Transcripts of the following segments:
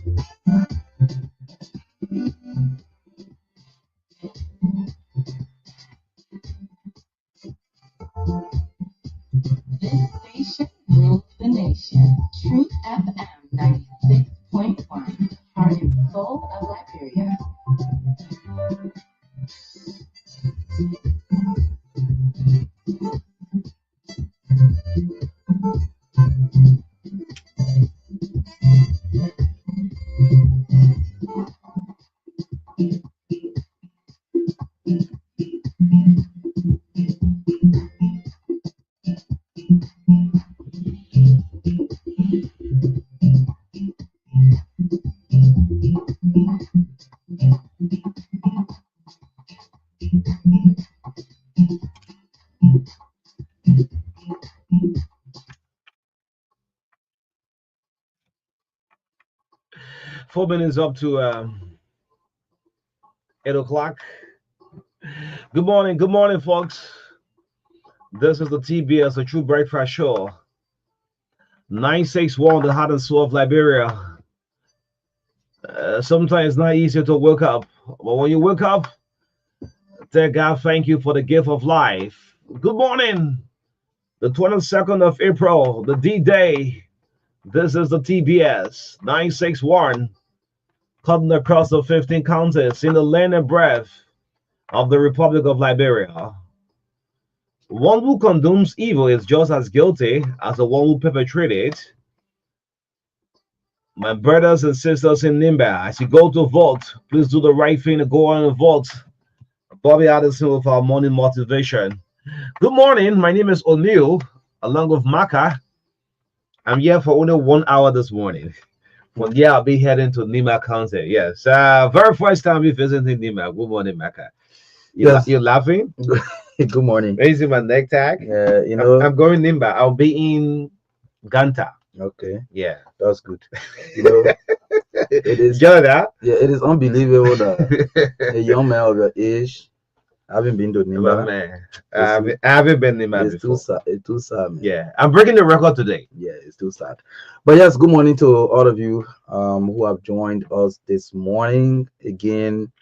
This station rules the nation. Truth FM 96.1, heart and soul of Liberia. Four minutes up to 8 o'clock. Good morning, folks. This is the TBS, the True Breakfast Show. 961, the heart and soul of Liberia. Sometimes it's not easy to wake up, but when you wake up, tell God thank you for the gift of life. Good morning, the 22nd of April, the D-Day. This is the TBS 961, cutting across the 15 counties in the land and breadth of the Republic of Liberia. One who condones evil is just as guilty as the one who perpetrated it. My brothers and sisters in Nimba, as you go to vote, please do the right thing and go on and vote. Bobby Addison with our morning motivation. Good morning. My name is O'Neill, along with Marka. I'm here for only 1 hour this morning. Well, yeah, I'll be heading to Nima County. Yes. Very first time we visiting Nima. Good morning, Marka. You're laughing? Good morning. Raising my neck tag. I'm going Nimba. I'll be in Ganta. Okay. Yeah. That's good. It is. That? Yeah, it is unbelievable that a young man of your age haven't been to Nimba. Man. I haven't been Nimba before. It's too sad, man. Yeah. I'm breaking the record today. Yeah, it's too sad. But yes, good morning to all of you who have joined us this morning. Again,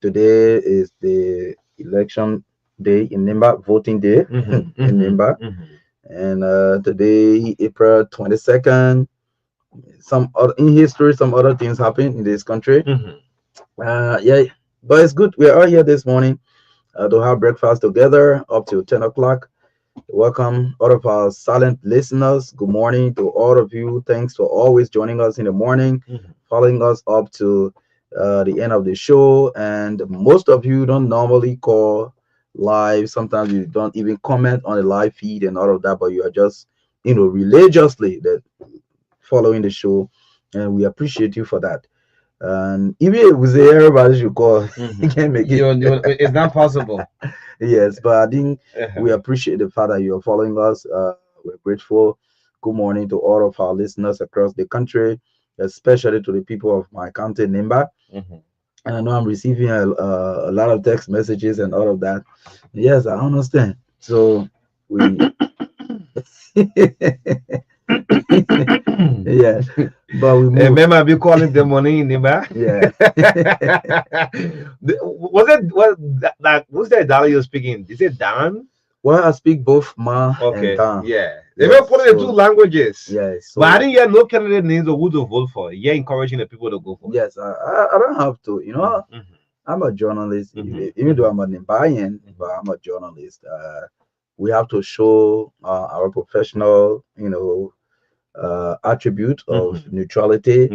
today is the election day in Nimba, voting day in Nimba. And today, April 22nd, in history, some other things happen in this country. Yeah, but it's good. We are all here this morning to have breakfast together up till 10 o'clock. Welcome all of our silent listeners. Good morning to all of you. Thanks for always joining us in the morning, following us up to the end of the show. And most of you don't normally call live. Sometimes you don't even comment on the live feed and all of that, but you are just, religiously that following the show, and we appreciate you for that. And even if we say everybody should call, you can't make it. It's not possible. Yes, but I think we appreciate the fact that you are following us. We're grateful. Good morning to all of our listeners across the country, especially to the people of my county, Nimba. And I know I'm receiving a lot of text messages and all of that. Yes, I understand. So we, yeah, but we moved. Remember, I'll be calling the money in Nimba. Yeah. What's that dollar you're speaking? Is it Dan? Well, I speak both Ma and Dan. Yeah. They were putting the two languages. Yes. So, but I didn't hear no candidate names of who to vote for. You're encouraging the people to go for. Yes, I don't have to. I'm a journalist, even though I'm an Nimbayan, but I'm a journalist. We have to show our professional, attribute of neutrality,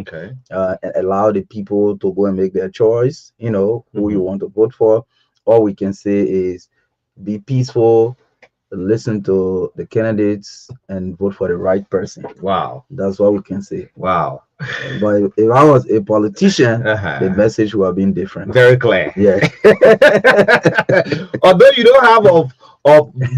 and allow the people to go and make their choice, who you want to vote for. All we can say is be peaceful, listen to the candidates, and vote for the right person. Wow. That's what we can say. Wow. But if I was a politician, the message would have been different. Very clear. Yeah. Although you don't have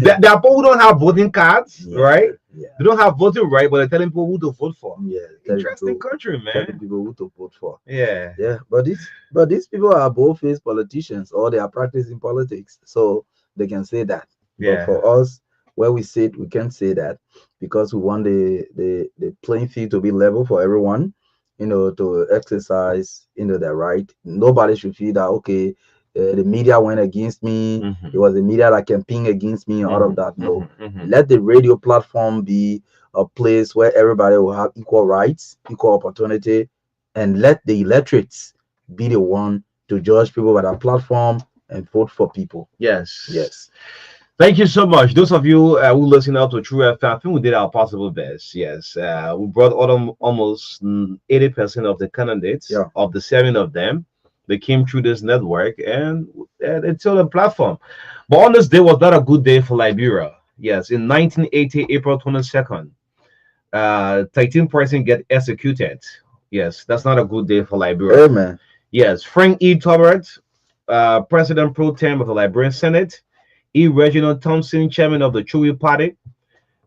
there are people who don't have voting cards, right? Yeah. They don't have voting right, but they're telling people who to vote for. Yeah. Interesting country, man. Telling people who to vote for. Yeah. Yeah. But these people are both politicians, or they are practicing politics, so they can say that. Yeah. But for us, where we sit, we can't say that, because we want the playing field to be level for everyone. to exercise, their right. Nobody should feel that, okay, the media went against me. It was the media that campaigned against me, and all of that. No, let the radio platform be a place where everybody will have equal rights, equal opportunity, and let the electorates be the one to judge people by that platform and vote for people. Yes. Yes. Thank you so much. Those of you who listen out to True FM, I think we did our possible best. Yes, we brought almost 80% of the candidates, Yeah. of the 7 of them. They came through this network and it's on the platform. But on this day was not a good day for Liberia. Yes, in 1980, April 22nd, 13 person get executed. Yes, that's not a good day for Liberia. Amen. Yes, Frank E. Tobert, President pro tem of the Liberian Senate. E. Reginald Thompson, chairman of the Chewy Party.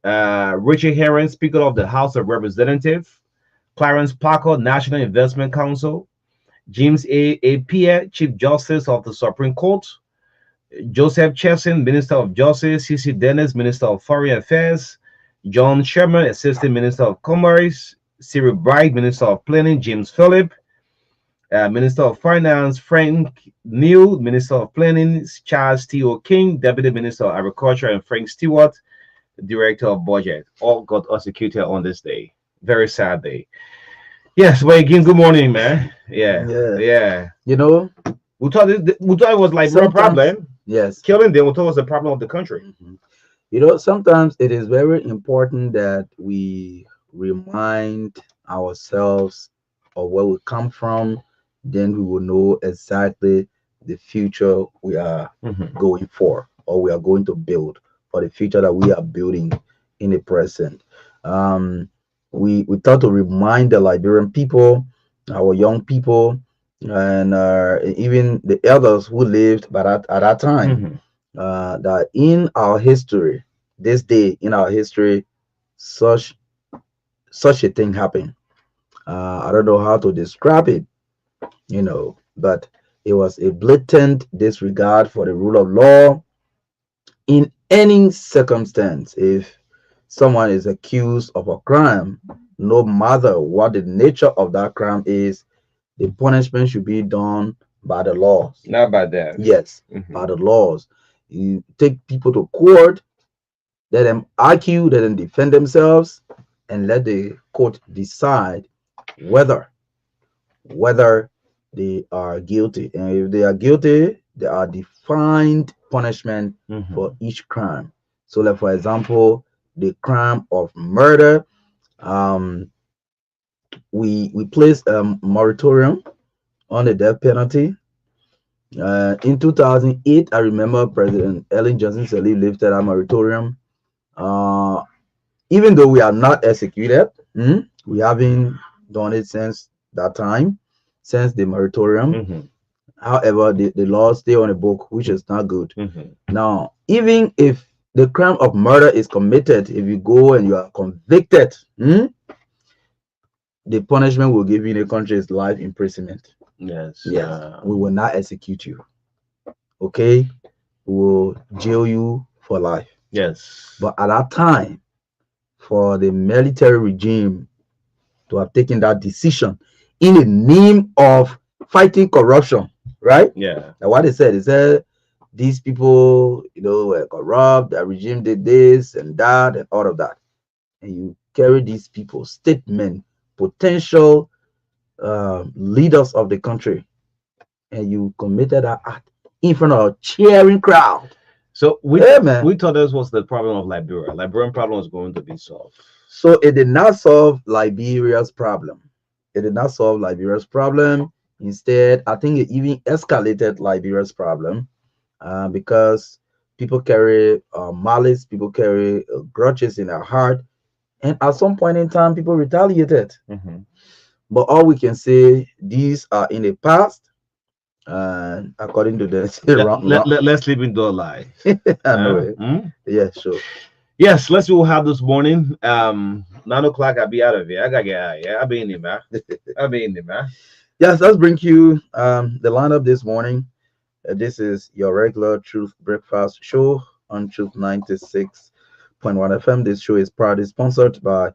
Richard Herring, Speaker of the House of Representatives. Clarence Parker, National Investment Council. James A. Pierre, Chief Justice of the Supreme Court. Joseph Chesson, Minister of Justice. C.C. Dennis, Minister of Foreign Affairs. John Sherman, Assistant Minister of Commerce. Cyril Bright, Minister of Planning. James Phillip, Minister of Finance. Frank Neal, Minister of Planning. Charles T.O. King, Deputy Minister of Agriculture, and Frank Stewart, Director of Budget. All got executed on this day. Very sad day. Yes, but again, good morning, man. Yeah, Yeah. yeah. You know, We thought it was like real sometimes, problem. yes. Killing them, we thought it was the problem of the country. Mhm. Sometimes it is very important that we remind ourselves of where we come from, then we will know exactly the future we are Mhm. going for, or we are going to build, or the future that we are building in the present. Um, we thought to remind the Liberian people, our young people, and even the elders who lived by that at that time, Mhm. that in our history, this day in our history, such such a thing happened. I don't know how to describe it, but it was a blatant disregard for the rule of law in any circumstance. If someone is accused of a crime, no matter what the nature of that crime is, the punishment should be done by the laws. Not about that. Yes, by the laws. You take people to court, let them argue, let them defend themselves, and let the court decide whether whether they are guilty. And if they are guilty, there are defined punishment for each crime. So, like for example, the crime of murder, um, we place a moratorium on the death penalty. In 2008, I remember President Ellen Johnson Sirleaf lifted a moratorium. Uh, Even though we are not executed, we haven't done it since that time, since the moratorium. However, the laws stay on the book, which is not good. Now, even if the crime of murder is committed, if you go and you are convicted, the punishment we'll give you in the country is life imprisonment. Yes. Yes, we will not execute you. Okay, we will jail you for life. Yes. But at that time, for the military regime to have taken that decision in the name of fighting corruption, right? Yeah. And what they said these people, were corrupt, the regime did this and that and all of that. And you carry these people, statement, potential leaders of the country, and you committed that act in front of a cheering crowd. So Yeah, man. we thought this was the problem of Liberia. Liberian problem was going to be solved. So it did not solve Liberia's problem. It did not solve Liberia's problem. Instead, I think it even escalated Liberia's problem, because people carry malice, people carry grudges in their heart, and at some point in time, people retaliated. But all we can say, these are in the past, and according to the Let's live in the lie. I know it. Yeah, sure. Yes, let's see what we have this morning. 9 o'clock, I'll be out of here. I gotta get out. Yeah, I'll be in there, man. I'll be in there, man. Yes, let's bring you the lineup this morning. This is your regular Truth Breakfast show on Truth 96.1 FM. This show is proudly sponsored by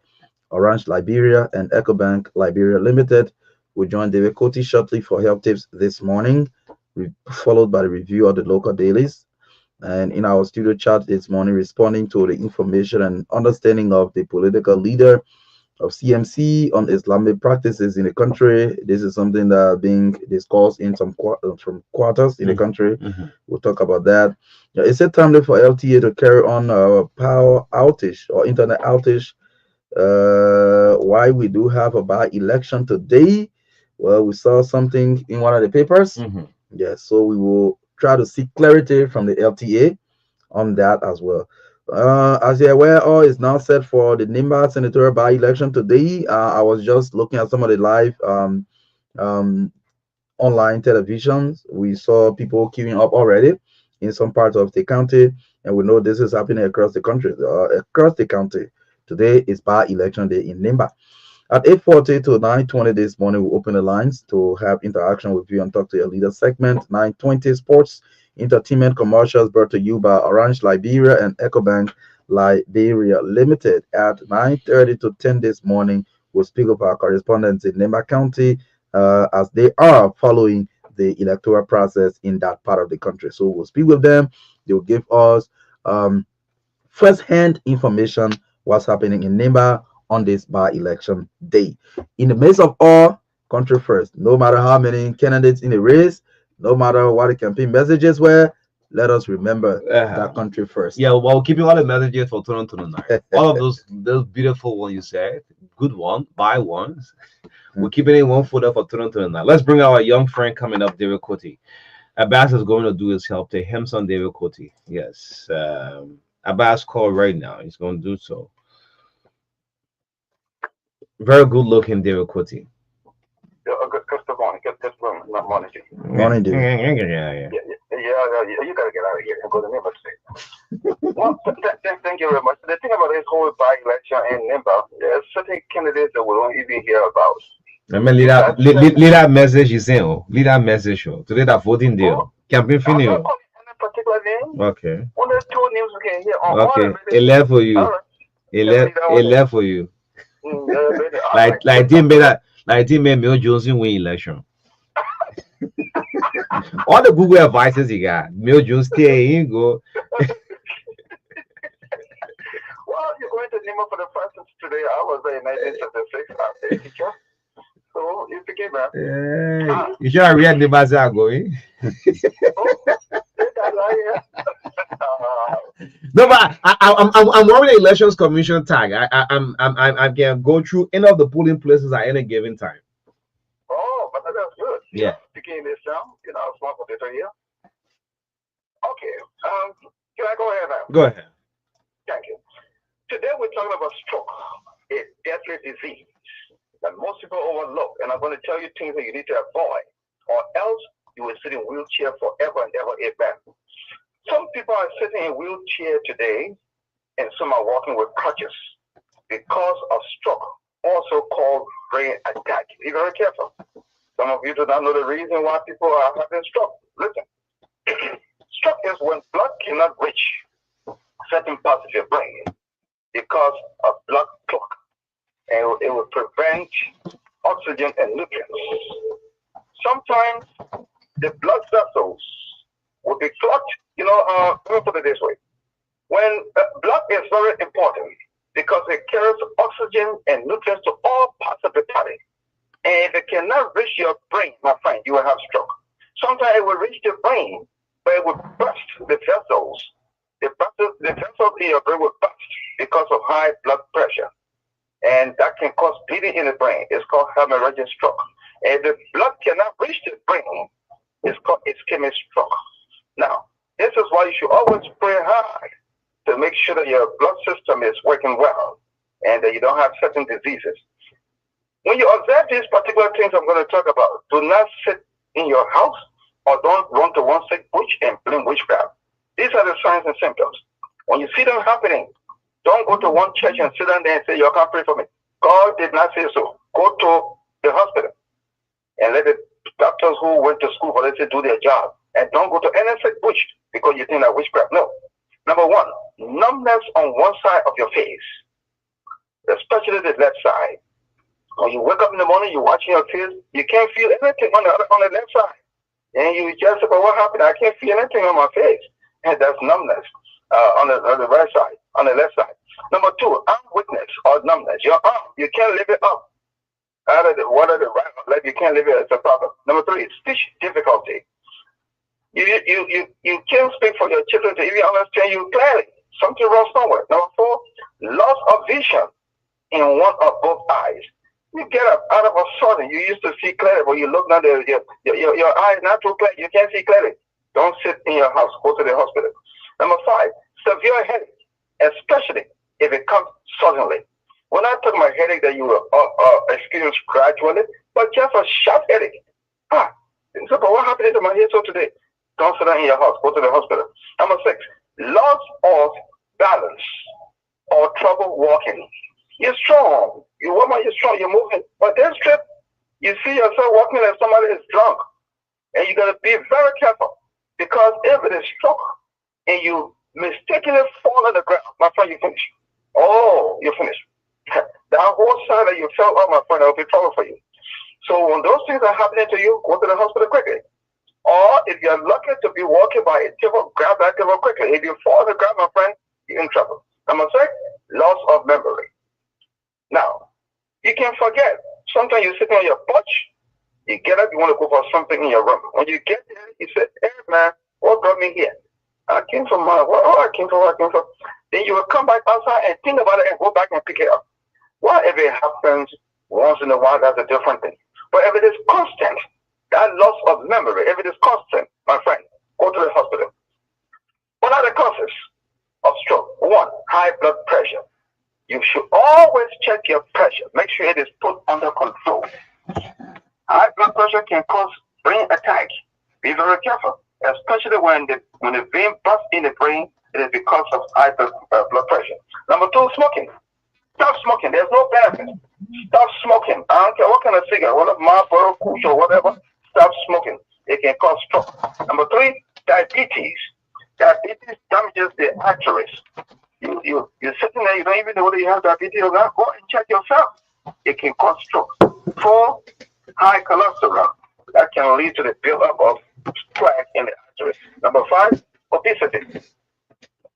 Orange Liberia, and EcoBank Liberia Limited. We join David Coty shortly for health tips this morning, followed by the review of the local dailies. And in our studio chat this morning, responding to the information and understanding of the political leader of CMC on Islamic practices in the country. This is something that being discussed in some quarters in the country. We'll talk about that. Yeah, is it timely for LTA to carry on a power outage or internet outage? Why we do have a by-election today? Well, we saw something in one of the papers. Yeah, so we will try to seek clarity from the LTA on that as well. As you're aware, all is now set for the Nimba senatorial by-election today. I was just looking at some of the live um, online televisions. We saw people queuing up already in some parts of the county, and we know this is happening across the country, across the county. Today is by-election day in Nimba. At 8:40 to 9:20 this morning, we open the lines to have interaction with you and talk to your leader segment. 9:20 sports, entertainment commercials brought to you by Orange Liberia and EcoBank Liberia Limited. At 9:30 to 10 this morning, we'll speak with our correspondents in Nemba County as they are following the electoral process in that part of the country. So we'll speak with them. They'll give us um, first-hand information what's happening in Nimba on this by-election day. In the midst of all, country first. No matter how many candidates in the race, no matter what the campaign messages were, let us remember that country first. Yeah, well, keeping all the messages for Toronto tonight. All of those beautiful ones you said, good one, buy ones. We're keeping it one folder for Toronto tonight. Let's bring our young friend coming up, David Coty. Abbas is going to do his help to him, son David Coty. Yes. Abbas call right now. He's going to do so. Very good looking David Coty. Good morning. Good morning. Morning, dude. Yeah. You gotta get out of here and go to Nimba State. Well, thank you very much. The thing about this whole by-election in Nimba, there's certain candidates that we don't even hear about. I mean, lead that message you say, oh, lead that message, oh. Today that voting day, oh. Campaign I'm finish, not oh. calling any particular name. Okay. One or two names we can hear. Okay. 11 for you. All right. 11 for you. Like team made Mel Johnson win election. All the Google advices you got, Mel Jones stay in, go. Well, you're going to Nimba for the first time today. I was there in 1976. I'm a teacher. So you forget that. You should have read the bazaar going. No, but I'm wearing the elections commission tag. I can go through any of the polling places at any given time. Oh, but that's good. Yeah. Speaking this down, small potato here. Okay. Can I go ahead now? Go ahead. Thank you. Today we're talking about stroke, a deadly disease that most people overlook, and I'm going to tell you things that you need to avoid, or else you will sit in wheelchair forever and ever. Amen. Some people are sitting in wheelchair today, and some are walking with crutches because of stroke, also called brain attack. Be very careful. Some of you do not know the reason why people are having stroke. Listen, stroke is when blood cannot reach certain parts of your brain because of blood clot, and it will prevent oxygen and nutrients. Sometimes the blood vessels will be clogged. Let me put it this way. When blood is very important because it carries oxygen and nutrients to all parts of the body. And if it cannot reach your brain, my friend, you will have stroke. Sometimes it will reach the brain, but it will burst the vessels. The vessels in your brain will burst because of high blood pressure. And that can cause bleeding in the brain. It's called hemorrhagic stroke. And if the blood cannot reach the brain, it's called ischemic stroke. Now, this is why you should always pray hard to make sure that your blood system is working well and that you don't have certain diseases. When you observe these particular things I'm going to talk about, do not sit in your house or don't run to one sick bush and blame witchcraft. These are the signs and symptoms. When you see them happening, don't go to one church and sit down there and say, you can't pray for me. God did not say so. Go to the hospital and let the doctors who went to school for, let's say, do their job. And don't go to any sick bush because you think that witchcraft. No. Number one, numbness on one side of your face. especially the left side. When you wake up in the morning, you're watching your kids, you can't feel anything on the left side. And you just say, but what happened? I can't feel anything on my face. And that's numbness on the right side, on the left side. Number two, arm weakness or numbness. Your arm, you can't lift it up. Out of the water, the right leg, you can't lift it. It's a problem. Number three, speech difficulty. You can't speak for your children to even understand you clearly. Something wrong somewhere. Number four, loss of vision in one or both eyes. You get up out of a sudden, you used to see clearly, but you look now, your eyes not too clear, you can't see clearly. Don't sit in your house, go to the hospital. Number five, severe headache, especially if it comes suddenly. We're not talking about headache that you experience gradually, but just a sharp headache. So, but what happened to my head so today? Don't sit down in your house, go to the hospital. Number six, loss of balance or trouble walking. You're strong. You're strong. You're moving. But this trip, you see yourself walking like somebody is drunk. And you got to be very careful. Because if it is struck and you mistakenly fall on the ground, my friend, you finish. Oh, you finish. That whole side that you fell on, my friend, that will be trouble for you. So when those things are happening to you, go to the hospital quickly. Or if you're lucky to be walking by a table, grab that table quickly. If you fall on the ground, my friend, you're in trouble. Number six, loss of memory. Now, you can forget. Sometimes you're sitting on your porch, you get up, you want to go for something in your room. When you get there, you say, hey man, what brought me here? I came from I came from. Then you will come back outside and think about it and go back and pick it up. Well, if it happens once in a while, that's a different thing. But if it is constant, that loss of memory, if it is constant, my friend, go to the hospital. What are the causes of stroke? One, high blood pressure. You should always check your pressure. Make sure it is put under control. High blood pressure can cause brain attack. Be very careful, especially when the vein bursts in the brain. It is because of high blood pressure. Number two, smoking. Stop smoking. There's no benefit. Stop smoking. I don't care what kind of cigarette, whether Marlboro, Kush, or whatever. Stop smoking. It can cause stroke. Number three, diabetes. Diabetes damages the arteries. You're sitting there, you don't even know whether you have diabetes or not. Go and check yourself. It can cause stroke. Four, high cholesterol. That can lead to the buildup of plaque in the arteries. Number five, obesity.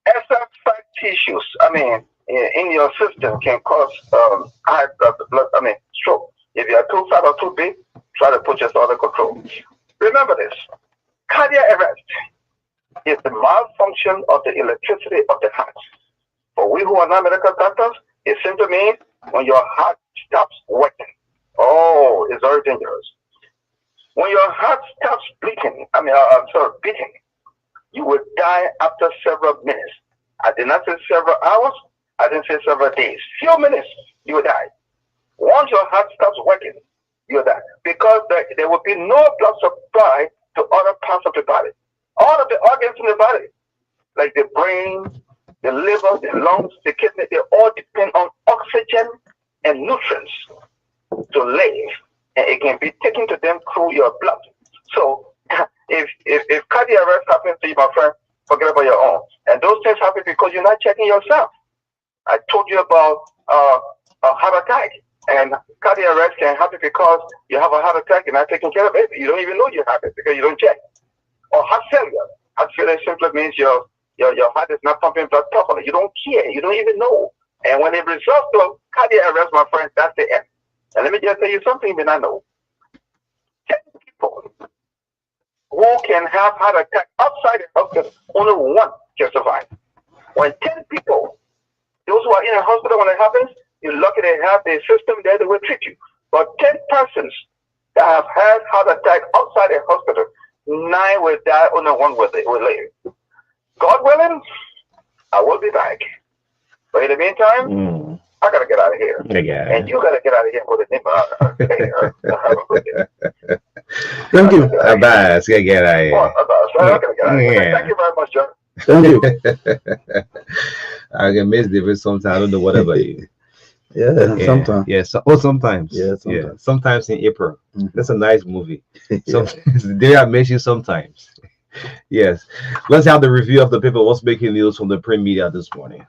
Excess fat tissues, in your system can cause high blood, stroke. If you are too fat or too big, try to put yourself under control. Remember this, cardiac arrest is the malfunction of the electricity of the heart. For we who are not medical doctors, it simply means when your heart stops working. Oh, it's very dangerous. When your heart stops beating, beating, you will die after several minutes. I did not say several hours. I didn't say several days. Few minutes, you will die. Once your heart stops working, you will die. Because there will be no blood supply to other parts of the body. All of the organs in the body, like the brain, the liver, the lungs, the kidney, they all depend on oxygen and nutrients to live. And it can be taken to them through your blood. So if cardiac arrest happens to you, my friend, forget about your own. And those things happen because you're not checking yourself. I told you about a heart attack. And cardiac arrest can happen because you have a heart attack and not taking care of it. You don't even know you have it because you don't check. Or heart failure. Heart failure simply means your heart is not pumping blood properly. You don't care. You don't even know. And when it results to cardiac arrest, my friend, that's the end. And let me just tell you something you may not know. 10 people who can have heart attack outside the hospital, only one can survive. When 10 people, those who are in a hospital when it happens, you're lucky they have the system there that will treat you. But 10 persons that have had heart attack outside the hospital, 9 will die, only one will live. God willing, I will be back. But in the meantime, I gotta get out of here. Yeah. And you gotta get out of here for the name. Thank you. Abbas, gotta get out of here. Thank you very much, John. Thank you. I can miss David sometimes. I don't know what about you. Yeah, sometimes. Yeah, sometimes. Yeah, sometimes. Yeah, sometimes in April. Mhm. That's a nice movie. Yeah. They are mentioned sometimes. Yes. Let's have the review of the paper. What's making news from the print media this morning?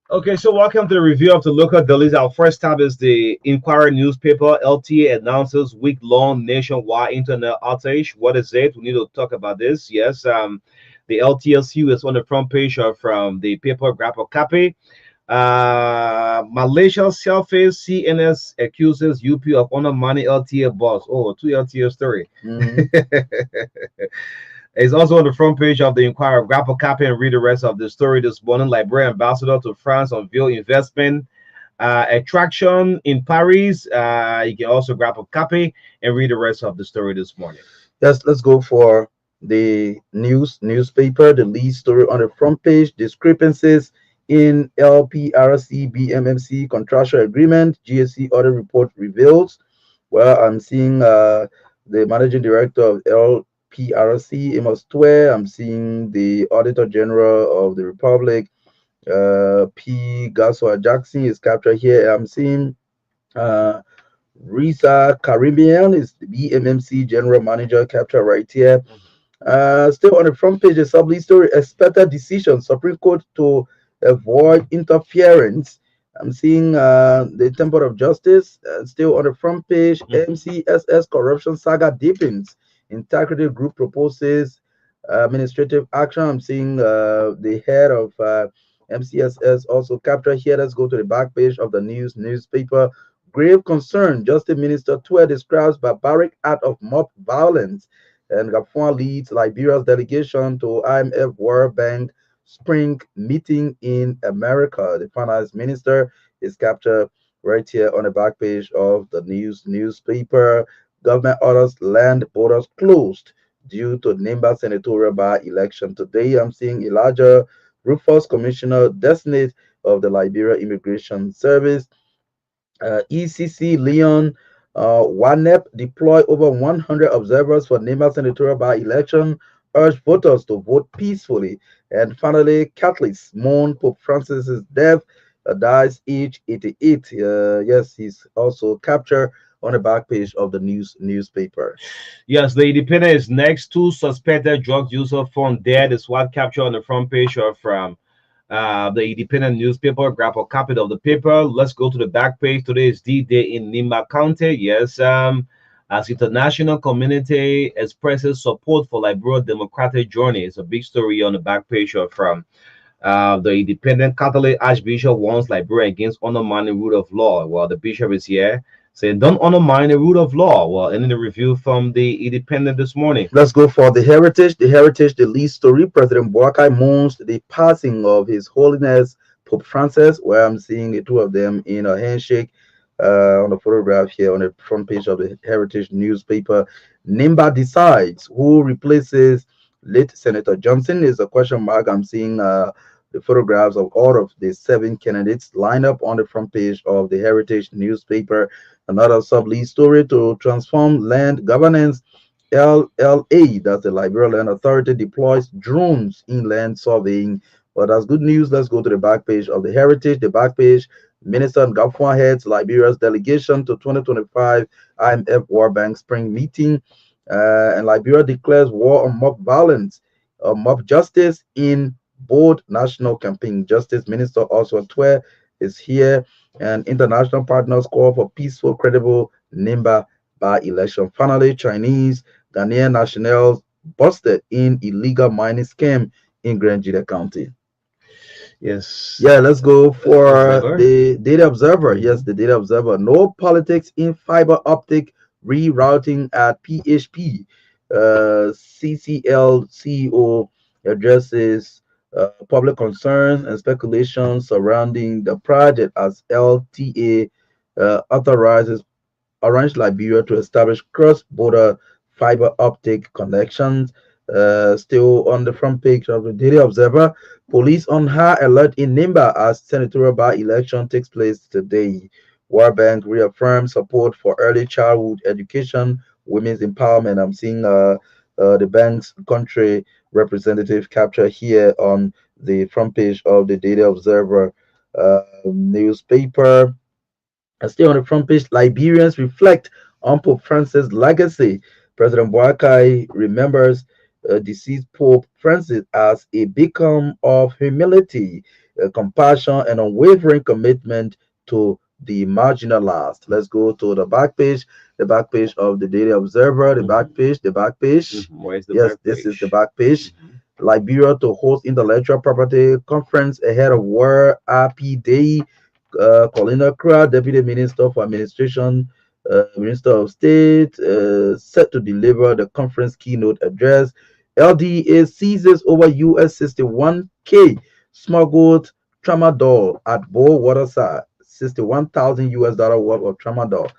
Okay, so welcome to the review of the local dailies. Our first tab is the Inquirer newspaper. LTA announces week-long nationwide internet outage. What is it? We need to talk about this. Yes, the LTSU is on the front page of from the paper. Grab a copy. Malaysia selfies CNS accuses UP of undermining LTA boss. Oh, two LTA story. Mhm. It's also on the front page of the Inquirer. Grab a copy and read the rest of the story this morning. Liberia ambassador to France unveil investment attraction in Paris. You can also grab a copy and read the rest of the story this morning. Yes, let's go for the newspaper. The lead story on the front page: discrepancies in LPRC BMMC contractual agreement. GSC audit report reveals. Well, I'm seeing the managing director of LPRC, Amos Twe. I'm seeing the auditor general of the Republic, P. Gaswa Jackson, is captured here. I'm seeing uh, Risa Caribbean is the BMMC general manager, captured right here. Still on the front page, the sub-lead story: expected decision, Supreme Court to avoid interference. I'm seeing the Temple of Justice. Still on the front page, MCSS corruption saga deepens. Integrity Group proposes administrative action. I'm seeing the head of MCSS also captured here. Let's go to the back page of the newspaper. Grave concern: Justice Minister Tue describes barbaric act of mob violence. And Gabon leads Liberia's delegation to IMF World Bank spring meeting in America. The finance minister is captured right here on the back page of the newspaper. Government orders land borders closed due to Nimba senatorial by election. Today, I'm seeing Elijah Rufus, commissioner designate of the Liberia Immigration Service. ECC Leon Wanep deploy over 100 observers for Nema senatorial by election, urge voters to vote peacefully. And finally, Catholics mourn Pope Francis's death, dies age 88. Yes, he's also captured on the back page of the newspaper. Yes, the Independent is next. Two suspected drug user found dead is what captured on the front page of from the Independent newspaper. Grab a copy of the paper. Let's go to the back page. Today is D-Day in Nimba County. Yes, as international community expresses support for Liberia democratic journey. It's a big story on the back page of from the Independent Catholic Archbishop warns Liberia against undermining rule of law. Well, the bishop is here saying don't undermine the rule of law. Well, in the review from the Independent this morning. Let's go for the heritage. The heritage, the lead story. President Boakai mourns the passing of His Holiness Pope Francis, where I'm seeing the two of them in a handshake on the photograph here on the front page of the heritage newspaper. Nimba decides who replaces late Senator Johnson is a question mark. I'm seeing the photographs of all of the seven candidates lined up on the front page of the heritage newspaper. Another sub-lead story: to transform land governance, LLA, that's the Liberia Land Authority, deploys drones in land surveying. But that's good news. Let's go to the back page of the heritage. The back page: Minister and Gafwa heads Liberia's delegation to 2025 IMF World Bank spring meeting. And Liberia declares war on mob violence, mob justice in bold national campaign. Justice Minister also Twe is here, and international partners call for peaceful, credible Nimba by election. Finally, Chinese Ghanaian nationals busted in illegal mining scam in Grand Jida County. Yes. Yeah, let's go for Observer. the Data Observer. Yes, the Data Observer. No politics in fiber optic rerouting at PHP. CCL CEO addresses public concerns and speculation surrounding the project as LTA authorizes Orange Liberia to establish cross-border fiber optic connections. Still on the front page of the Daily Observer, police on high alert in Nimba as senatorial by election takes place today. World Bank reaffirms support for early childhood education, women's empowerment. I'm seeing the bank's country representative capture here on the front page of the Daily Observer newspaper. And stay on the front page, Liberians reflect on Pope Francis' legacy. President Boakai remembers deceased Pope Francis as a beacon of humility, compassion, and unwavering commitment to the marginalized. Let's go to the back page of the Daily Observer, the back page, the back page. Where's the Yes, back this is the page? back page. Liberia to host intellectual property conference ahead of World RP Day. Colina Kra, Deputy Minister for Administration, Minister of State, set to deliver the conference keynote address. LDA seizes over US 61K smuggled tramadol at Bow Waterside. 61,000 US dollar worth of tramadol.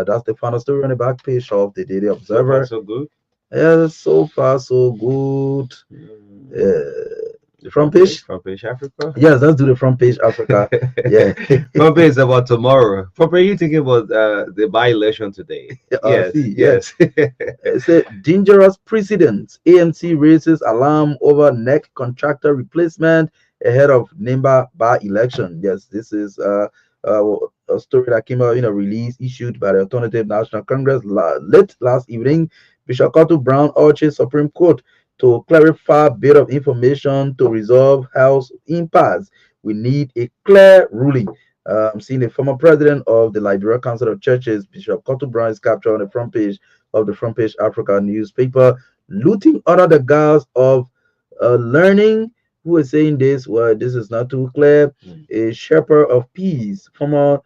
That's the final story on the back page of the Daily So far, Observer. so good. Yeah, so far so good. The Front page. front page Africa. Yes, let's do the front page Africa. Yeah. Front page is about tomorrow. Front page, you thinking about the by-election today? Yes, See, yes. it's a dangerous precedent. AMC raises alarm over neck contractor replacement ahead of Nimba by election. Yes, this is uh, a story that came out in a release issued by the Alternative National Congress late last evening. Bishop Cotto Brown urges Supreme Court to clarify bit of information to resolve House impasse. We need a clear ruling. I'm seeing the former president of the Liberia Council of Churches, Bishop Cotto Brown, is captured on the front page of the Front Page Africa newspaper, looting under the guise of learning. Who is saying this? Well, this is not too clear. A shepherd of peace, former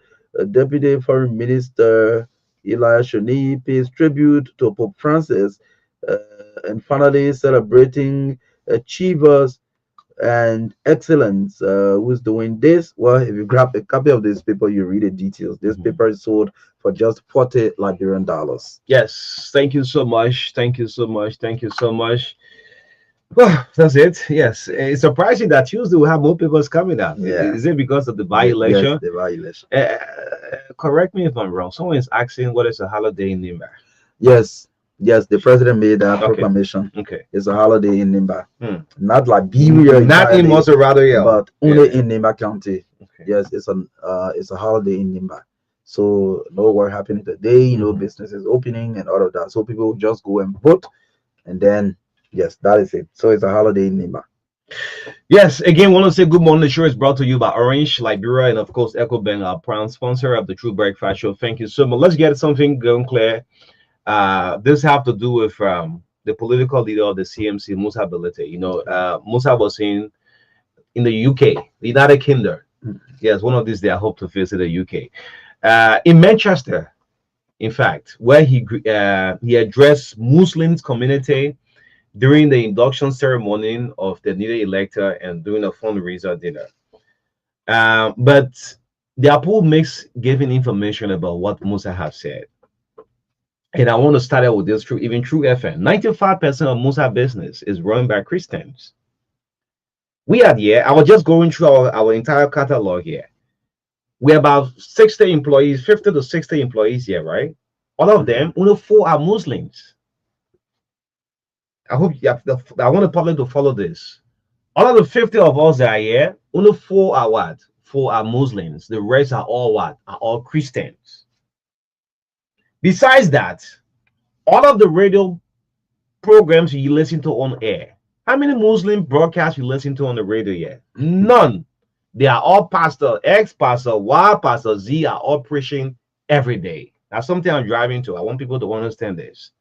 Deputy Foreign Minister Eli Shoni pays tribute to Pope Francis, uh, and finally celebrating achievers and excellence. Who's doing this? Well, if you grab a copy of this paper, you read the details. This paper is sold for just 40 Liberian dollars. Yes, thank you so much. Thank you so much. Thank you so much. Well, that's it. Yes, it's surprising that Tuesday will have more papers coming out. Yeah. Is it because of the Yes, by-election? the by-election. Correct me if I'm wrong. Someone is asking what is a holiday in Nimba. Yes, yes, the president made that Okay. proclamation. Okay. It's a holiday in Nimba, Hmm. not Liberia, Not in entirely, Monserrato, but only Yeah. in Nimba County. Okay. Yes, it's a holiday in Nimba. So no work happening today, no business is opening and all of that. So people just go and vote, and then yes, that is it. So it's a holiday in Nimba. Yes, again, want to say good morning. The show is brought to you by Orange, Liberia, and of course, EcoBank, our prime sponsor of the True Breakfast Show. Thank you so much. Let's get something going clear. This have to do with the political leader of the CMC, Musa Belete. Musa was in the UK, the United Kingdom. Yes, one of these days I hope to visit the UK. In Manchester, in fact, where he addressed Muslims community during the induction ceremony of the new elector and during a fundraiser dinner. But the Apple makes giving information about what Musa have said. And I want to start out with this true FM. 95% of Musa business is run by Christians. We are here. I was just going through our entire catalog here. We're about 60 employees, 50 to 60 employees here, right? All of them, only 4 are Muslims. I hope I want the public to follow this. All of the 50 of us that are here, only 4 are what? 4 are Muslims. The rest are all what? Are all Christians. Besides that, all of the radio programs you listen to on air, how many Muslim broadcasts you listen to on the radio yet? None. They are all Pastor X, Pastor Y, Pastor Z are all preaching every day. That's something I'm driving to. I want people to understand this.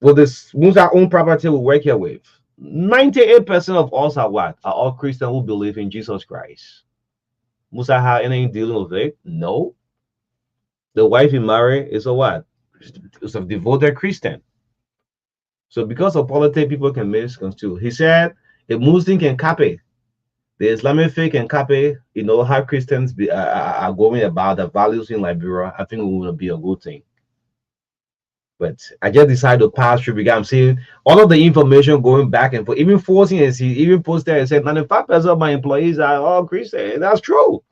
Well, this Musa own property we work here with. 98% of us are what? Are all Christians who believe in Jesus Christ. Musa have anything dealing with it? No. The wife he married is a what? Is a devoted Christian. So because of politics, people can misconstrue. He said a Muslim can copy. The Islamic faith can copy, how Christians are going about the values in Liberia. I think it will be a good thing. But I just decided to pass through because I'm seeing all of the information going back and forth. Even forcing and even posted and said 95% of my employees are all Christian. That's true.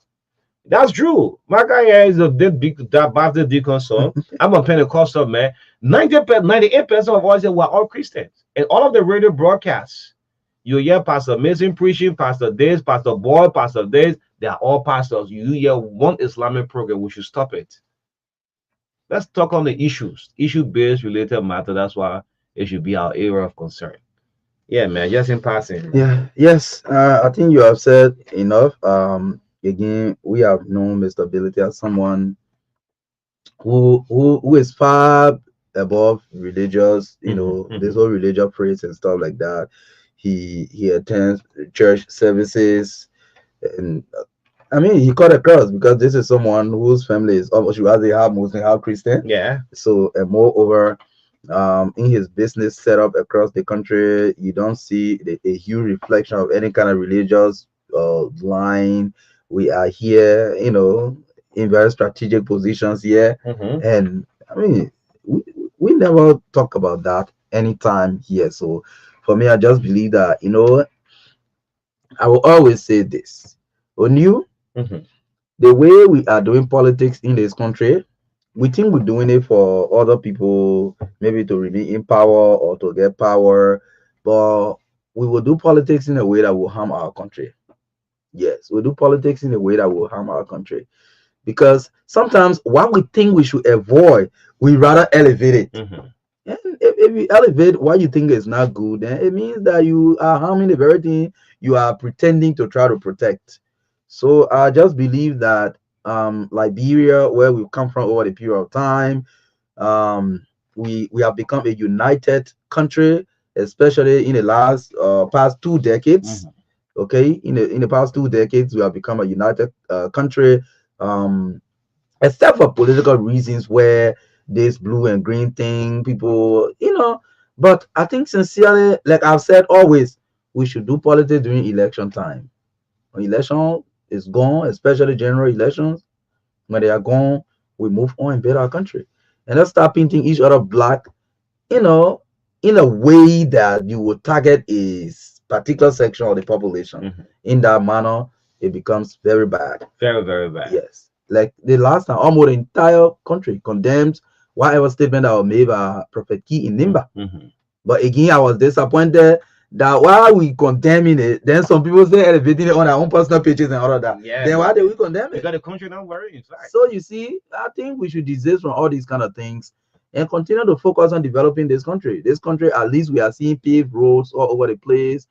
That's true. Marka here is a big that Baptist deacon son. I'm a Pentecostal man. 98% of us here were all Christians. And all of the radio broadcasts, you hear Pastor Mason preaching, Pastor Days, Pastor Boy, Pastor Days, they are all pastors. You hear one Islamic program, we should stop it. Let's talk on the issues, issue-based related matter. That's why it should be our area of concern. Yeah, man, just in passing. Yeah, yes, I think you have said enough. Again, we have known Mr. Ability as someone who is far above religious, this whole religious praise and stuff like that. He attends church services, and I mean, he cut across because this is someone whose family is almost, you as they have Muslim, half Christian. Yeah. So, and moreover, in his business setup across the country, you don't see a huge reflection of any kind of religious line. We are here, in very strategic positions here, and I mean, we, we never talk about that anytime here. So, for me, I just believe that I will always say this: on you, the way we are doing politics in this country, we think we're doing it for other people, maybe to remain in power or to get power, but we will do politics in a way that will harm our country. Yes, we do politics in a way that will harm our country because sometimes what we think we should avoid, we rather elevate it. And if you elevate what you think is not good, then it means that you are harming the very thing you are pretending to try to protect. So I just believe that Liberia, where we've come from over the period of time, we have become a united country, especially in the last past 2 decades. Okay, in the past 2 decades, we have become a united country. Um, except for political reasons where this blue and green thing, people, but I think sincerely, like I've said always, we should do politics during election time. When election is gone, especially general elections, when they are gone, we move on and build our country. And let's start painting each other black, you know, in a way that you would target a particular section of the population. In that manner, it becomes very bad. Very, very bad. Yes. Like the last time, almost the entire country condemns whatever statement that was made by Prophet Key in Nimba. But again, I was disappointed that while we condemning it, then some people say elevating it on their own personal pages and all of that. Yeah. Then why did we condemn it? Because the country not worrying, in fact. So you see, I think we should desist from all these kind of things and continue to focus on developing this country. This country, at least we are seeing paved roads all over the place.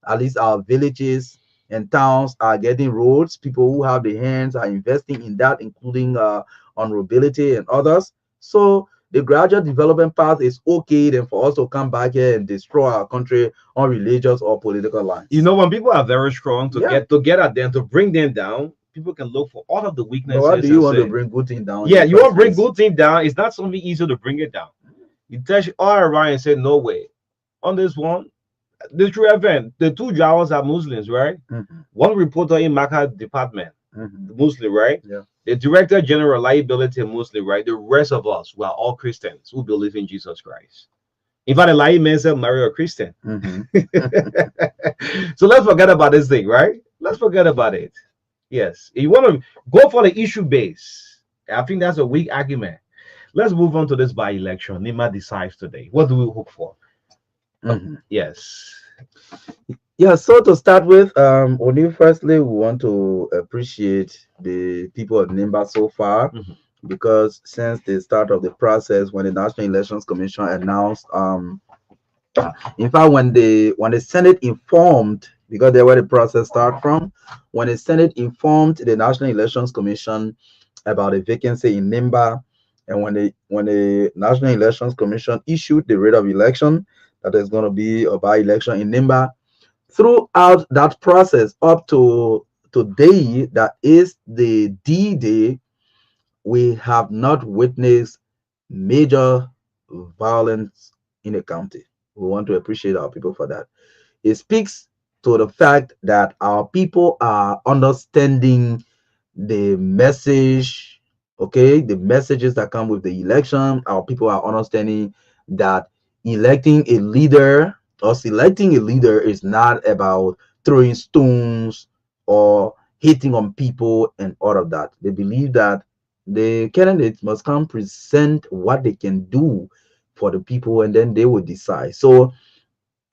At least our villages and towns are getting roads. People who have the hands are investing in that, including honorability and others. So the gradual development path is okay then for us to come back here and destroy our country on religious or political lines. When people are very strong to get at them, to bring them down, people can look for all of the weaknesses. But why do you want to bring good thing down? Yeah, you want to bring good thing down. It's not something easy to bring it down. You touch all around and say, no way. On this one, the true event, the two drivers are Muslims, right? One reporter in Marka department, Muslim, right? Yeah. The director general liability Muslim, right? The rest of us, we are all Christians who believe in Jesus Christ. In fact, the lying man said marry a Christian. So let's forget about this thing, right? Let's forget about it. Yes. If you want to go for the issue base, I think that's a weak argument. Let's move on to this by-election. Nima decides today. What do we hope for? Yes. Yeah, so to start with, only firstly, we want to appreciate the people of Nimba so far, because since the start of the process, when the National Elections Commission announced, in fact, when the Senate informed, because they where the process started from, when the Senate informed the National Elections Commission about a vacancy in Nimba, and when the National Elections Commission issued the rate of election that there's going to be a by-election in Nimba, throughout that process up to today, that is the D-Day, we have not witnessed major violence in the county. We want to appreciate our people for that. It speaks to the fact that our people are understanding the message, okay, the messages that come with the election. Our people are understanding that electing a leader or selecting a leader is not about throwing stones or hitting on people and all of that. They believe that the candidates must come present what they can do for the people, and then they will decide. So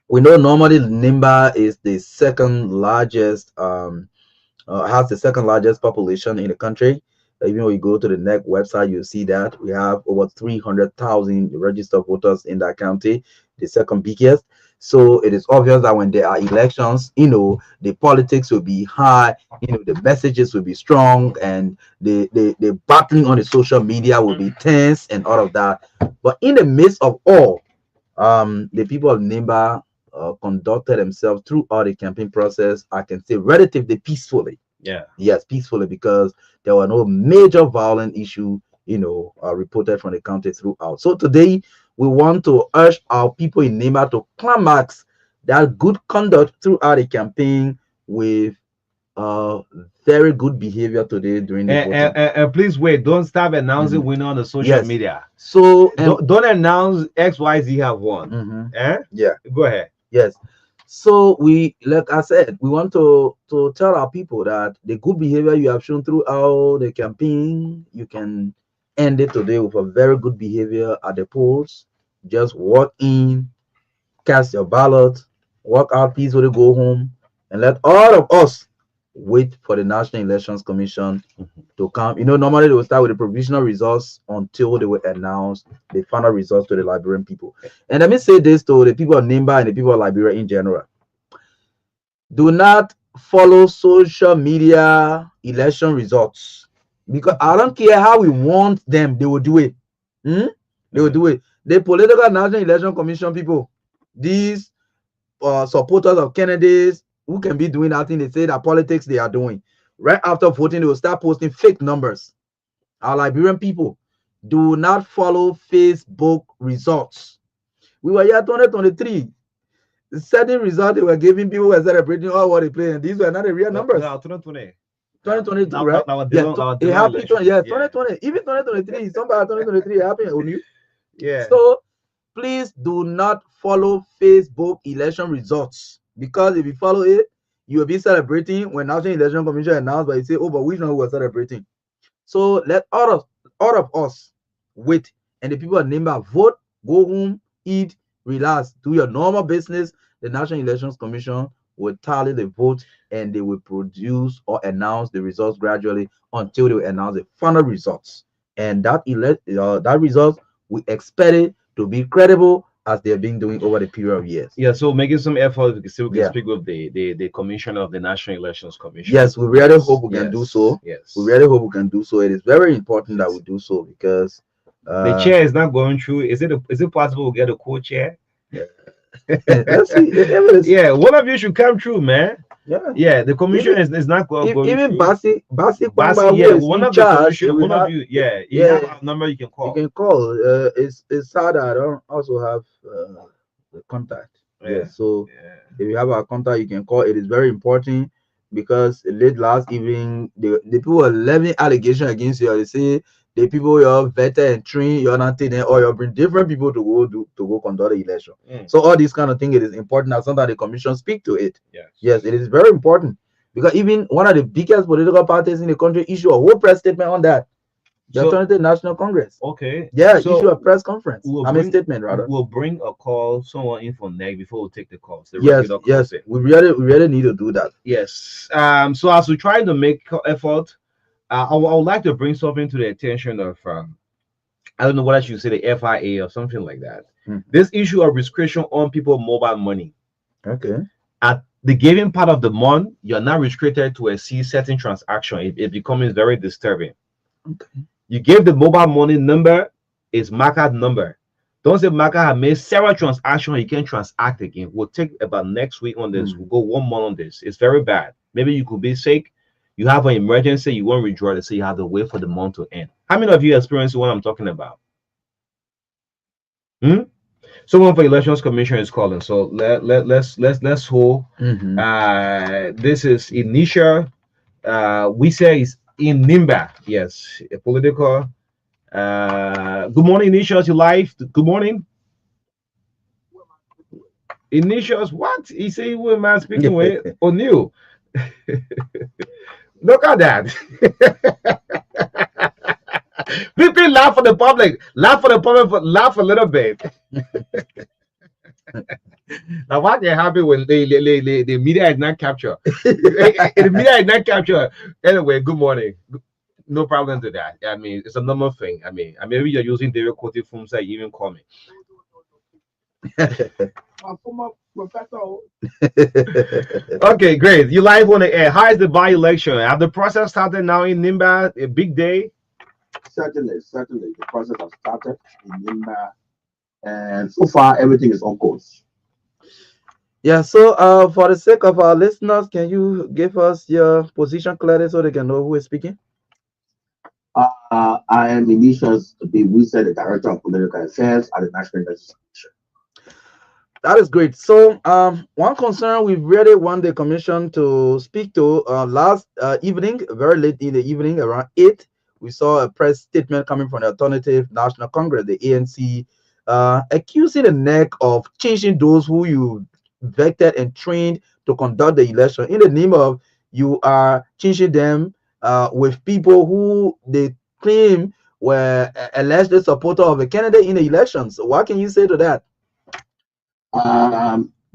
we know normally Nimba is the second largest has the second largest population in the country. Even when you go to the NEC website, you'll see that we have over 300,000 registered voters in that county, the second biggest. So it is obvious that when there are elections, the politics will be high, the messages will be strong, and the battling on the social media will be tense and all of that. But in the midst of all, the people of Nimba conducted themselves throughout the campaign process, I can say, relatively peacefully. Yeah. Yes, peacefully, because there were no major violent issue, reported from the county throughout. So today, we want to urge our people in Nimba to climax that good conduct throughout the campaign with uh very good behavior today during the voting. And please wait, don't stop announcing winner on the social Yes. media. So Don't announce XYZ have won. Yeah. Go ahead. Yes. So we, like I said, we want to tell our people that the good behavior you have shown throughout the campaign, you can end it today with a very good behavior at the polls. Just walk in, cast your ballot, walk out peacefully, go home, and let all of us wait for the National Elections Commission to come. Normally they will start with the provisional results until they will announce the final results to the Liberian people. And let me say this to the people of Nimba and the people of Liberia in general. Do not follow social media election results, because I don't care how we want them, they will do it. They will do it. The political National Election Commission people, these supporters of candidates who can be doing that thing they say that politics they are doing, right after voting they will start posting fake numbers. Our Liberian people, do not follow Facebook results. We were here 2023. The certain result they were giving, people were celebrating all what they played, and these were not the real numbers. 2022, right? It happened. 2020, even 2023. Somebody 2023 happened on you. Yeah. So please do not follow Facebook election results, because if you follow it, you will be celebrating when National Election Commission announced, but you say, oh, but which one we were celebrating? So let all of us wait, and the people of Nimba vote, go home, eat, relax, do your normal business. The National Elections Commission will tally the vote, and they will produce or announce the results gradually until they will announce the final results. And that result, we expect it to be credible, as they have been doing over the period of years. Yeah, so making some effort, we can still speak with the commissioner of the National Elections Commission. Yes, we really hope we can do so. Yes, we really hope we can do so. It is very important that we do so, because the chair is not going through. Is it possible to get a co-chair? Let's see. Yeah, one of you should come through, man. Yeah, the commission is not going even through. Basi, one of the commission, one of you, you have a number you can call. You can call. It's sad that I don't also have the contact. So if you have our contact, you can call. It is very important, because late last evening, the people were levying allegation against you. They say the people you're vetted and trained, you're not taking, or you bring different people to go conduct the election. So all these kind of thing, it is important that sometimes the commission speak to it. Yes, it is very important, because even one of the biggest political parties in the country issue a whole press statement on that. The Alternative National Congress. Okay. Yeah, issue a press conference. Statement rather. We'll bring a call, someone in from NEC before we take the calls. Yes. We really need to do that. Yes. So as we try to make effort, I would like to bring something to the attention of I don't know what I should say, the FIA or something like that. This issue of restriction on people mobile money. Okay. At the giving part of the month, you're not restricted to a certain transaction. It becomes very disturbing. Okay. You give the mobile money number, is Marka number. Don't say Marka have made several transactions, you can't transact again. We'll take about next week on this. We'll go 1 month on this. It's very bad. Maybe you could be sick, you have an emergency, you won't withdraw it, so you have to wait for the month to end. How many of you experience what I'm talking about? Someone for Elections Commission is calling. So let's hold. This is initial. We say is in Nimba. Yes, a political. Good morning, Initials. You live. Good morning. Initials. What? He say who am I speaking with? O'Neill. Look at that. People laugh for the public. Laugh for the public. Laugh a little bit. Now, what they happen when the media is not captured? The media is not captured. Anyway, good morning. No problem to that. I mean, it's a normal thing. I mean, maybe you're using David Koti from say even call me. My former professor. Okay, great. You live on the air. How is the by-election? Have the process started now in Nimba? A big day? Certainly. The process has started in Nimba, and so far everything is on course. Yeah, so for the sake of our listeners, can you give us your position clearly so they can know who is speaking? I am Ignatius B. Wilson, the Director of Political Affairs at the National Legislature. That is great. So, one concern we really want the commission to speak to last evening, very late in the evening, around 8, we saw a press statement coming from the Alternative National Congress, the ANC, accusing the NEC of changing those who you vetted and trained to conduct the election in the name of you are changing them with people who they claim were alleged supporter of a candidate in the elections. So what can you say to that?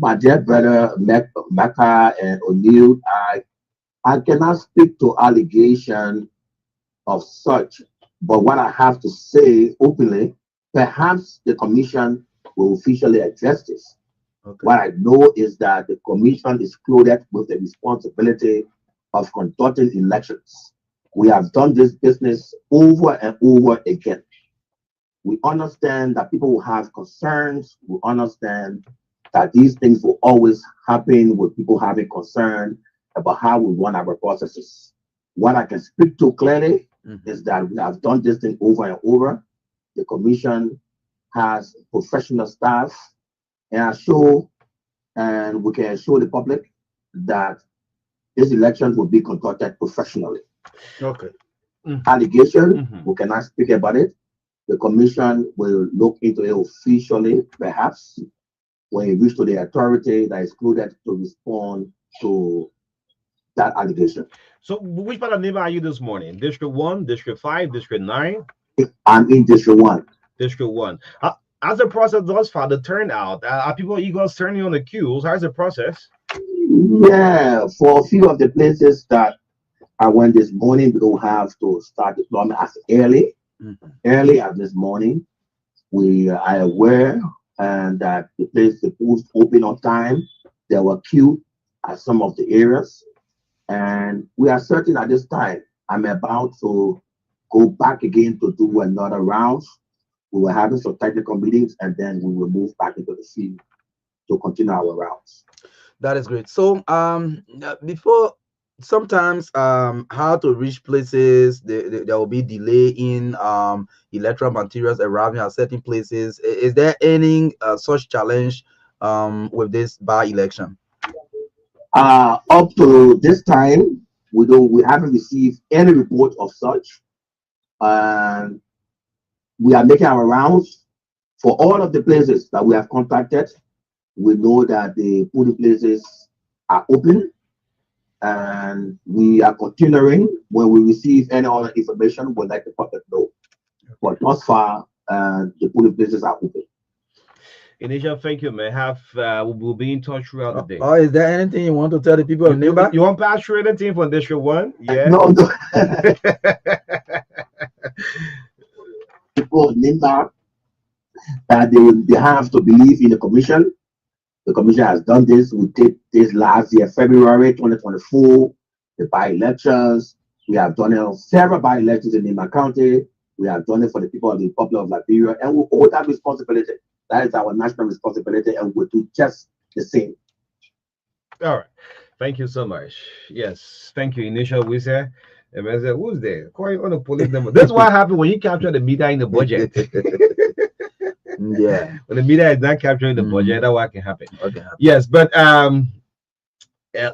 My dear brother Marka and O'Neill, I cannot speak to allegation of such, but what I have to say openly, perhaps the commission will officially address this. Okay. What I know is that the commission is clothed with the responsibility of conducting elections. We have done this business over and over again. We understand that people will have concerns. We understand that these things will always happen with people having concern about how we run our processes. What I can speak to clearly is that we have done this thing over and over. The commission has professional staff, and we can assure the public that this election will be conducted professionally. Okay. Allegation, we cannot speak about it. The commission will look into it officially, perhaps, when it reaches to the authority that is included to respond to that allegation. So, which part of Nimba are you this morning? District 1, District 5, District 9? I'm in District 1. District 1. As the process thus far, the turnout, are people eagles turning on the queues? How's the process? Yeah, for a few of the places that I went this morning, we don't have to start deployment as early. Early as this morning, we are aware and that the pools open on time. There were queues at some of the areas, and we are certain at this time I'm about to go back again to do another round. We were having some technical meetings, and then we will move back into the field to continue our rounds. That is great. So before, sometimes how to reach places, there will be delay in electoral materials arriving at certain places. Is there any such challenge with this by-election? Up to this time, we haven't received any report of such. We are making our rounds for all of the places that we have contacted. We know that the polling places are open, and we are continuing. When we receive any other information, we'll let the public know. But thus far, the polling places are open. Initial, thank you, man. We'll be in touch throughout the day. Oh, is there anything you want to tell the people of Nimba? You want to pass through anything from District 1? Yeah. No. People of Nimba, that they have to believe in the commission. The commission has done this. We did this last year, February 2024, the by-elections. We have done several by-elections in Nimba County. We have done it for the people of the Republic of Liberia, and we owe that responsibility. That is our national responsibility, and we'll do just the same. All right. Thank you so much. Yes. Thank you, Initial Wizard. And I said, who's there? Calling on the police number. That's what happened when you capture the media in the budget. Yeah. When the media is not capturing the budget, that's what can happen. Okay. Yes, but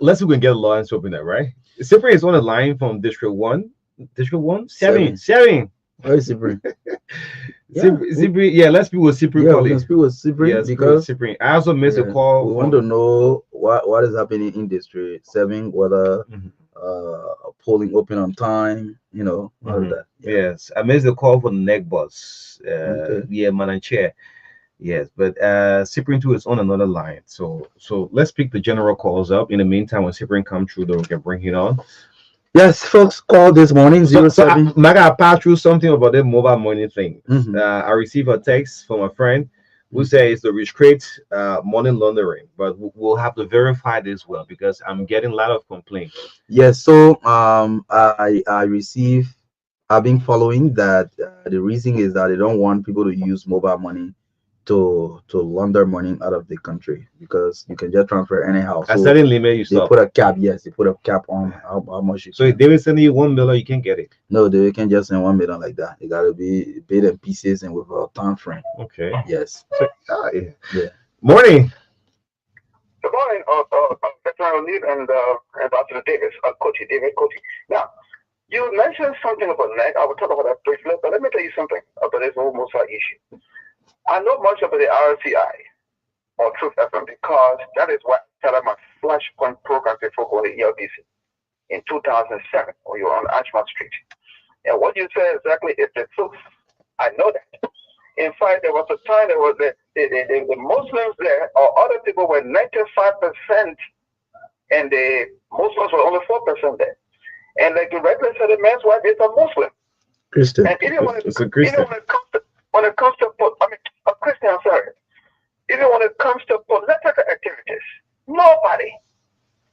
let's see if we can get a line to open that, right? Cyprian is on the line from District 1. District 1? 7. Where is Cyprian? Cyprian, yeah, let's speak with Cyprian. Yeah, we can speak with Cyprian, because Cyprian. I also missed a call. We want to know what is happening in District 7, whether polling open on time, all of that. Yeah. Yes, I missed the call for the neck boss. Okay. Yeah, man and chair. Yes, but Cyprian too is on another line. So let's pick the general calls up. In the meantime, when Cyprian come through, then we can bring it on. Yes, folks, call this morning So, zero so I, seven. Mike, I passed through something about the mobile money thing. Mm-hmm. I received a text from a friend who Mm-hmm. says to restrict money laundering, but we'll have to verify this well because I'm getting a lot of complaints. Yes, so I receive. I've been following that. The reason is that they don't want people to use mobile money to launder money out of the country because you can just transfer anyhow. I So suddenly made you they stop. put a cap. Yes, they put a cap on how much you So if can. they will send you $1 million, you can get it. No, they can just send 1 million like that. It gotta be bit in pieces and with a time frame. Okay. Yes. So, yeah. Yeah. Morning. Good morning, Veteran O'Neill and Dr. Davis, Coachy, David Coachy. Now, you mentioned something about NEC. I will talk about that briefly, but let me tell you something about this whole Musa issue. I know much about the RCI or Truth FM because that is what I started my Flashpoint program before going to ELBC in 2007 when you were on Ashmont Street. And what you said exactly is the truth. I know that. In fact, there was a time there was the Muslims there or other people were 95% and the Muslims were only 4% there. And like the regular said, the man's wife is a Muslim. Christian. And even It's a Christian. when it comes to a Christian, I'm sorry. Even when it comes to political activities, nobody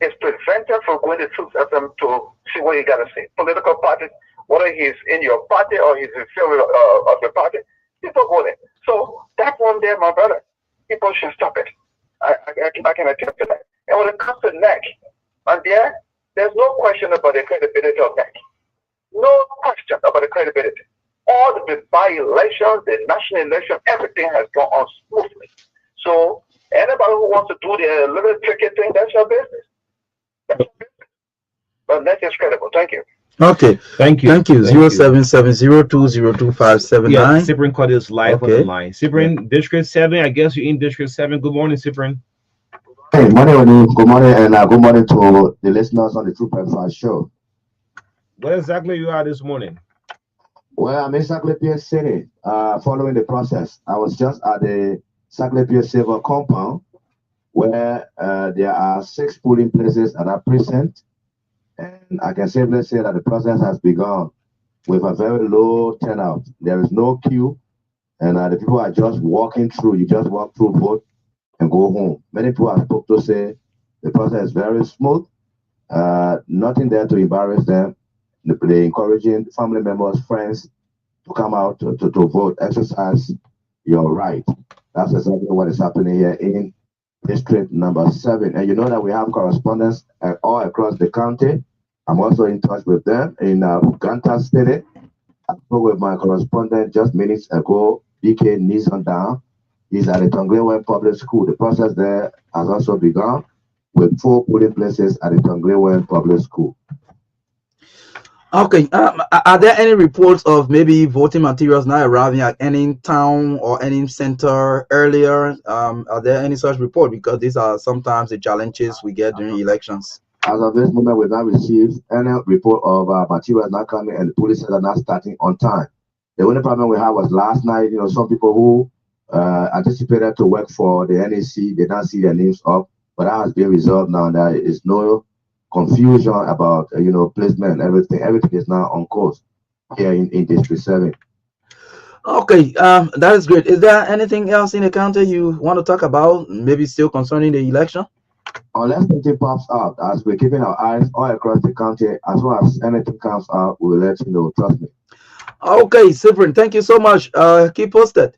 is prevented from going to Truth FM to see what you got to say. Political parties, whether he's in your party or he's in favor of the party, people go there. So that one there, my brother, people should stop it. I can attest to that. And when it comes to NEC, and there's no question about the credibility of NEC. No question about the credibility. All the by-elections, the national election, everything has gone on smoothly. So anybody who wants to do their little tricky thing, that's your business. That's your business. But NEC is credible. Thank you. Okay. Thank you. Thank you. Thank you. 0770202579. Yeah, Cyprian called is live on the Okay. line. Cyprian, District 7, I guess you're in District 7. Good morning, Cyprian. Hey, morning, Onu. Good morning, and good morning to the listeners on the True Breakfast Show. Where exactly you are this morning? Well, I'm in Saclay City, following the process. I was just at the Saclay Civil compound where there are 6 polling places at that precinct, and I can safely say that the process has begun with a very low turnout. There is no queue, and the people are just walking through. You just walk through, vote, and go home. Many people I spoke to say the process is very smooth. Nothing there to embarrass them. They encouraging family members, friends to come out to vote, exercise your right. That's exactly what is happening here in District number 7. And you know that we have correspondents all across the county. I'm also in touch with them in Ganta City. I spoke with my correspondent just minutes ago, BK Nizon down. He's at the Tonglewen Public School. The process there has also begun with 4 polling places at the Tonglewen Public School. Okay. Are there any reports of maybe voting materials not arriving at any town or any center earlier? Are there any such report? Because these are sometimes the challenges we get during elections. As of this moment, we've not received any report of materials not coming and the police are not starting on time. The only problem we had was last night, some people who anticipated to work for the NEC did not see their names up, but that has been resolved now. There is no confusion about placement and everything. Everything is now on course here in District 7. Okay, that is great. Is there anything else in the county you want to talk about? Maybe still concerning the election? Unless something pops out, as we're keeping our eyes all across the county, as soon as anything comes out, we'll let you know. Trust me. Okay, Cyprian, thank you so much. Keep posted.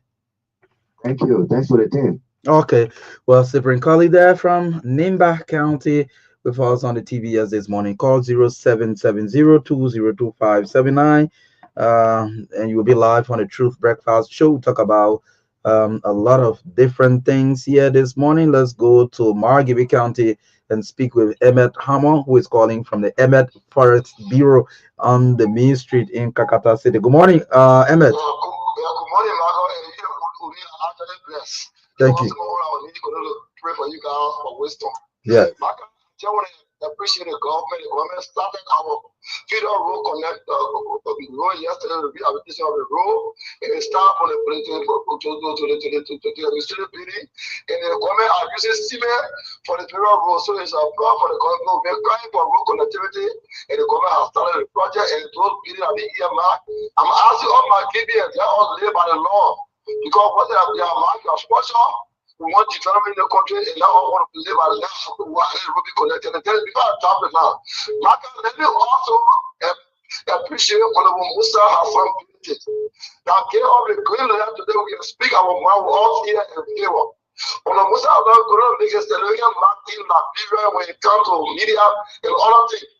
Thank you. Thanks for the team. Okay, well, Cyprian Colley there from Nimba County with us on the TVS this morning. Call 0770202579, and you will be live on the Truth Breakfast Show. We talk about a lot of different things here this morning. Let's go to Margibi County and speak with Emmett Hammer, who is calling from the Emmett Forest Bureau on the Main Street in Kakata City. Good morning, Emmett. Good morning, Marka. Actually blessed. Thank you. I need to pray for you guys for wisdom. Yeah. Marka, appreciate the government. The government started our Federal Road Connect road yesterday, the rehabilitation of the road, and it started from the administrative building. And the government are using cement for the Federal Road, so it's a problem for the government. We're crying for road connectivity, and the government has started the project, and those buildings are being earmarked. I'm asking all my KBS, let us live by the law, because what they are marking a sponsor. We want development in the country, and now I want to live our life. We will be connected. And then before I talk now, Marka, let me also appreciate Honorable Musa Hassan that gave up a green letter today. We can speak our mind. We're all here in favor. Honorable Musa Hassan could not make a television mark in Liberia when it comes to media and all of things.